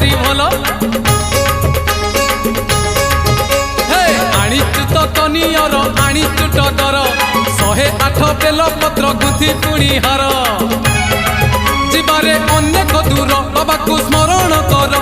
भारी भल आनीचु तो कनियर आनीचु टडर 108 बेल पत्र गुथि पुणी हार जीवारे अनेक दूर बाबा को स्मरण कर।